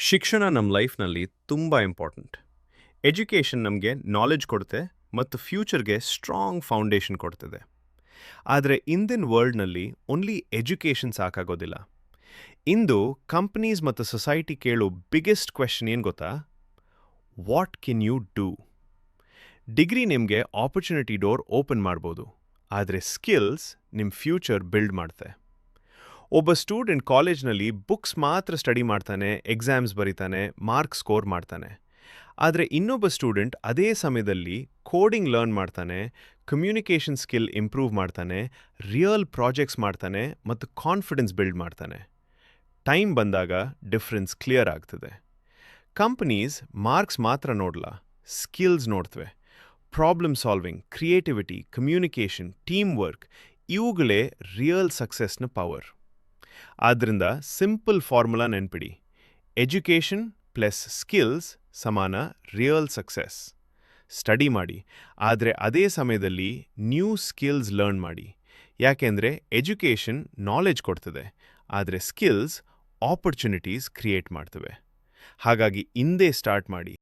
ಶಿಕ್ಷಣ ನಮ್ಮ ಲೈಫ್ನಲ್ಲಿ ತುಂಬ ಇಂಪಾರ್ಟೆಂಟ್. ಎಜುಕೇಷನ್ ನಮಗೆ ನಾಲೆಡ್ಜ್ ಕೊಡುತ್ತೆ ಮತ್ತು ಫ್ಯೂಚರ್ಗೆ ಸ್ಟ್ರಾಂಗ್ ಫೌಂಡೇಶನ್ ಕೊಡ್ತದೆ. ಆದರೆ ಇಂದಿನ ವರ್ಲ್ಡ್ನಲ್ಲಿ ಓನ್ಲಿ ಎಜುಕೇಷನ್ ಸಾಕಾಗೋದಿಲ್ಲ. ಇಂದು ಕಂಪನೀಸ್ ಮತ್ತು ಸೊಸೈಟಿ ಕೇಳೋ ಬಿಗ್ಗೆಸ್ಟ್ ಕ್ವೆಶ್ಚನ್ ಏನು ಗೊತ್ತಾ? What can you do? Degree ನಿಮಗೆ ಆಪರ್ಚುನಿಟಿ ಡೋರ್ ಓಪನ್ ಮಾಡ್ಬೋದು, ಆದರೆ ಸ್ಕಿಲ್ಸ್ ನಿಮ್ಮ ಫ್ಯೂಚರ್ ಬಿಲ್ಡ್ ಮಾಡುತ್ತೆ. ಒಬ್ಬ ಸ್ಟೂಡೆಂಟ್ ಕಾಲೇಜ್ನಲ್ಲಿ ಬುಕ್ಸ್ ಮಾತ್ರ ಸ್ಟಡಿ ಮಾಡ್ತಾನೆ, ಎಕ್ಸಾಮ್ಸ್ ಬರೀತಾನೆ, ಮಾರ್ಕ್ಸ್ ಸ್ಕೋರ್ ಮಾಡ್ತಾನೆ. ಆದರೆ ಇನ್ನೊಬ್ಬ ಸ್ಟೂಡೆಂಟ್ ಅದೇ ಸಮಯದಲ್ಲಿ ಕೋಡಿಂಗ್ ಲರ್ನ್ ಮಾಡ್ತಾನೆ, ಕಮ್ಯುನಿಕೇಷನ್ ಸ್ಕಿಲ್ ಇಂಪ್ರೂವ್ ಮಾಡ್ತಾನೆ, ರಿಯಲ್ ಪ್ರಾಜೆಕ್ಟ್ಸ್ ಮಾಡ್ತಾನೆ ಮತ್ತು ಕಾನ್ಫಿಡೆನ್ಸ್ ಬಿಲ್ಡ್ ಮಾಡ್ತಾನೆ. ಟೈಮ್ ಬಂದಾಗ ಡಿಫ್ರೆನ್ಸ್ ಕ್ಲಿಯರ್ ಆಗ್ತದೆ. ಕಂಪನೀಸ್ ಮಾರ್ಕ್ಸ್ ಮಾತ್ರ ನೋಡಲ್ಲ, ಸ್ಕಿಲ್ಸ್ ನೋಡ್ತವೆ. Problem solving, creativity, communication, team work ಇವುಗಳೇ ರಿಯಲ್ ಸಕ್ಸಸ್ನ ಪವರ್. ಆದ್ದರಿಂದ ಸಿಂಪಲ್ ಫಾರ್ಮುಲಾ ನೆನ್ಪಿಡಿ: ಎಜುಕೇಷನ್ ಪ್ಲಸ್ ಸ್ಕಿಲ್ಸ್ ಸಮಾನ ರಿಯಲ್ ಸಕ್ಸಸ್. ಸ್ಟಡಿ ಮಾಡಿ, ಆದರೆ ಅದೇ ಸಮಯದಲ್ಲಿ ನ್ಯೂ ಸ್ಕಿಲ್ಸ್ ಲರ್ನ್ ಮಾಡಿ. ಯಾಕೆಂದರೆ ಎಜುಕೇಷನ್ ನಾಲೆಡ್ಜ್ ಕೊಡ್ತದೆ, ಆದರೆ ಸ್ಕಿಲ್ಸ್ ಆಪರ್ಚುನಿಟೀಸ್ ಕ್ರಿಯೇಟ್ ಮಾಡ್ತವೆ. ಹಾಗಾಗಿ ಇಂದೇ ಸ್ಟಾರ್ಟ್ ಮಾಡಿ.